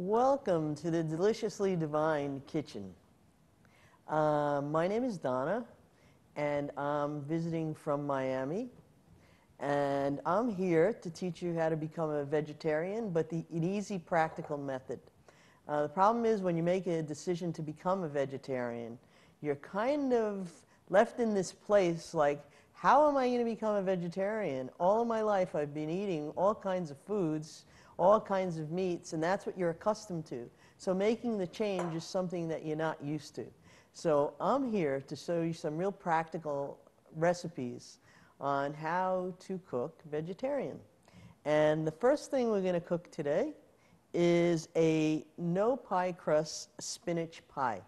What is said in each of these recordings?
Welcome to the Deliciously Divine Kitchen. My name is Donna, and I'm visiting from Miami. And I'm here to teach you how to become a vegetarian, but an easy, practical method. The problem is when you make a decision to become a vegetarian, you're kind of left in this place like, how am I going to become a vegetarian? All of my life I've been eating all kinds of foods, all kinds of meats, and that's what you're accustomed to. So making the change is something that you're not used to. So I'm here to show you some real practical recipes on how to cook vegetarian. And the first thing we're going to cook today is a no pie crust spinach pie.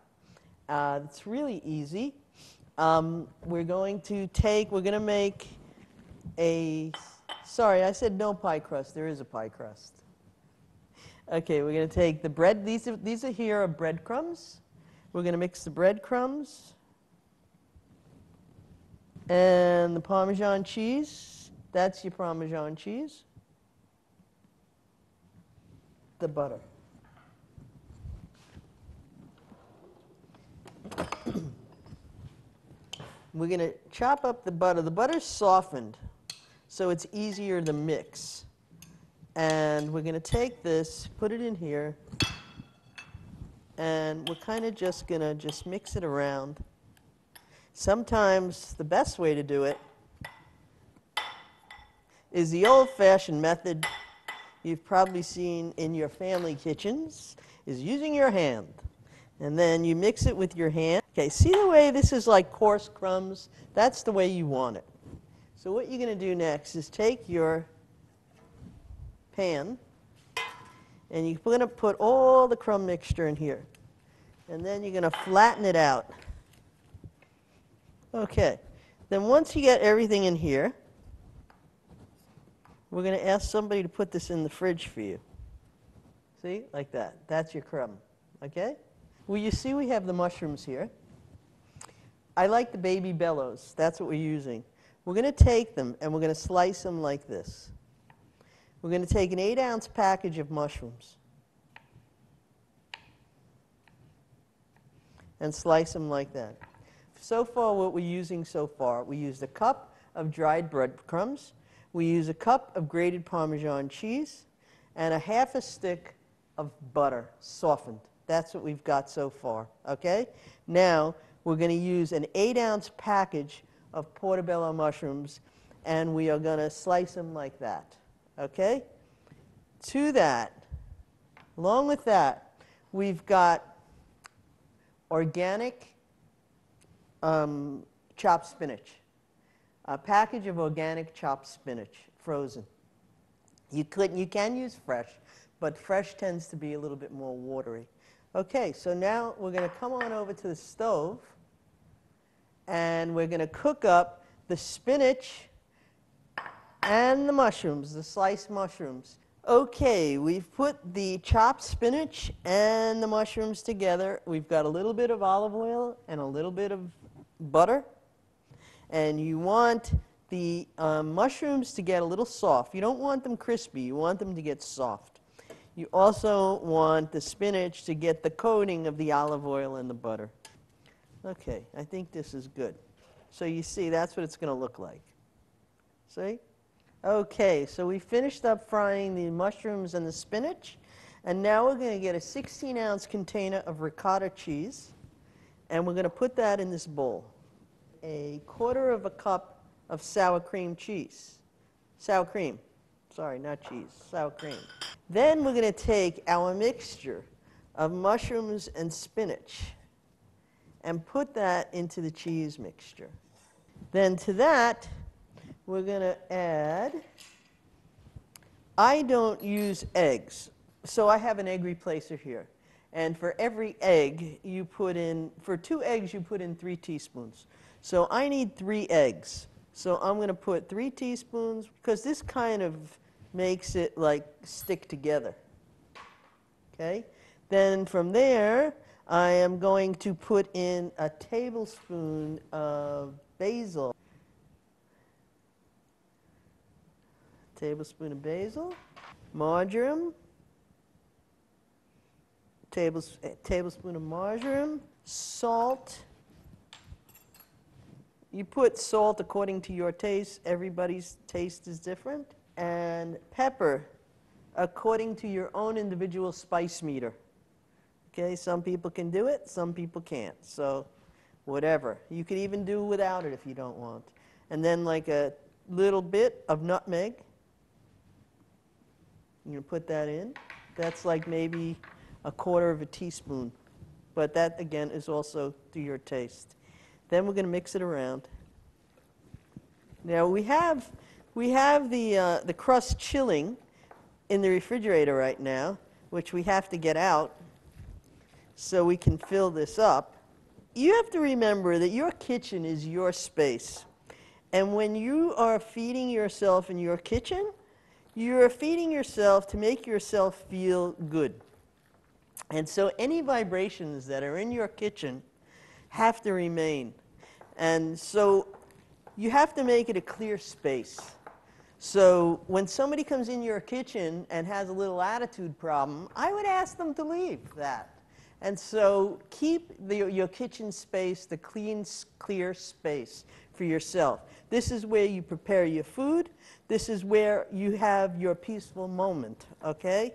It's really easy. We're going to make a, sorry, I said no pie crust. There is a pie crust. Okay, we're going to take the bread. These are here are breadcrumbs. We're going to mix the breadcrumbs and the Parmesan cheese. That's your Parmesan cheese. The butter. We're going to chop up the butter. The butter's softened, so it's easier to mix. And we're going to take this, put it in here, and we're kind of just going to just mix it around. Sometimes the best way to do it is the old-fashioned method you've probably seen in your family kitchens, is using your hand. And then you mix it with your hand. Okay, see the way this is like coarse crumbs? That's the way you want it. So what you're going to do next is take your pan, and you're going to put all the crumb mixture in here. And then you're going to flatten it out. Okay, then once you get everything in here, we're going to ask somebody to put this in the fridge for you. See, like that. That's your crumb, okay? Well, you see we have the mushrooms here. I like the baby bellows. That's what we're using. We're going to take them, and we're going to slice them like this. We're going to take an 8-ounce package of mushrooms and slice them like that. So far, what we're using so far, we used a cup of dried breadcrumbs, we use a cup of grated Parmesan cheese, and a half a stick of butter, softened. That's what we've got so far, okay? Now, we're going to use an 8-ounce package of portobello mushrooms, and we are going to slice them like that. Okay? To that, along with that, we've got organic chopped spinach. A package of organic chopped spinach, frozen. You can use fresh, but fresh tends to be a little bit more watery. Okay, so now we're going to come on over to the stove, and we're going to cook up the spinach and the mushrooms, the sliced mushrooms. Okay, we've put the chopped spinach and the mushrooms together. We've got a little bit of olive oil and a little bit of butter. And you want the mushrooms to get a little soft. You don't want them crispy. You want them to get soft. You also want the spinach to get the coating of the olive oil and the butter. Okay, I think this is good. So you see, that's what it's going to look like. See? Okay, so we finished up frying the mushrooms and the spinach, and now we're going to get a 16-ounce container of ricotta cheese, and we're going to put that in this bowl. A quarter of a cup of sour cream cheese. Sour cream. Sorry, not cheese. Sour cream. Then we're going to take our mixture of mushrooms and spinach and put that into the cheese mixture. Then to that, we're going to add, I don't use eggs, so I have an egg replacer here. And for every egg, you put in, for 2 eggs, you put in 3 teaspoons. So I need 3 eggs. So I'm going to put 3 teaspoons, because this kind of makes it like stick together. Okay? Then from there, I am going to put in a tablespoon of basil. Tablespoon of basil, marjoram, tablespoon of marjoram, salt. You put salt according to your taste. Everybody's taste is different. And pepper according to your own individual spice meter. Okay, some people can do it, some people can't. So whatever. You could even do without it if you don't want. And then like a little bit of nutmeg. You're going to put that in. That's like maybe a quarter of a teaspoon. But that, again, is also to your taste. Then we're going to mix it around. Now we have the crust chilling in the refrigerator right now, which we have to get out so we can fill this up. You have to remember that your kitchen is your space. And when you are feeding yourself in your kitchen, you're feeding yourself to make yourself feel good. And so any vibrations that are in your kitchen have to remain. And so you have to make it a clear space. So when somebody comes in your kitchen and has a little attitude problem, I would ask them to leave that. And so keep your kitchen space, the clean, clear space for yourself. This is where you prepare your food. This is where you have your peaceful moment, okay?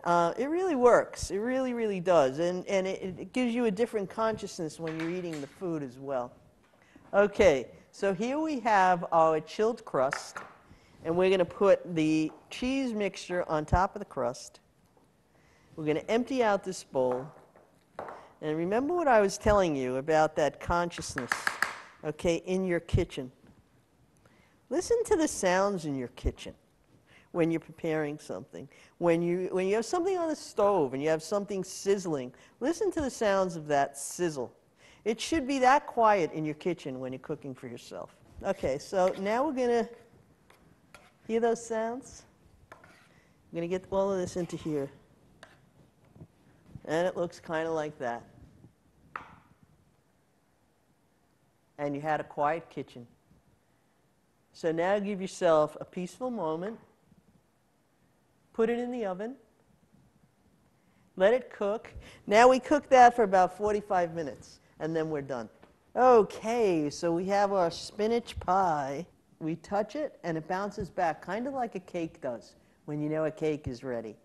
It really works. It really, really does. And it gives you a different consciousness when you're eating the food as well. Okay, so here we have our chilled crust. And we're going to put the cheese mixture on top of the crust. We're going to empty out this bowl. And remember what I was telling you about that consciousness, okay, in your kitchen. Listen to the sounds in your kitchen when you're preparing something. When you have something on the stove and you have something sizzling, listen to the sounds of that sizzle. It should be that quiet in your kitchen when you're cooking for yourself. Okay, so now we're going to hear those sounds. I'm going to get all of this into here. And it looks kind of like that. And you had a quiet kitchen. So now give yourself a peaceful moment. Put it in the oven. Let it cook. Now we cook that for about 45 minutes, and then we're done. Okay, so we have our spinach pie. We touch it, and it bounces back, kind of like a cake does when you know a cake is ready.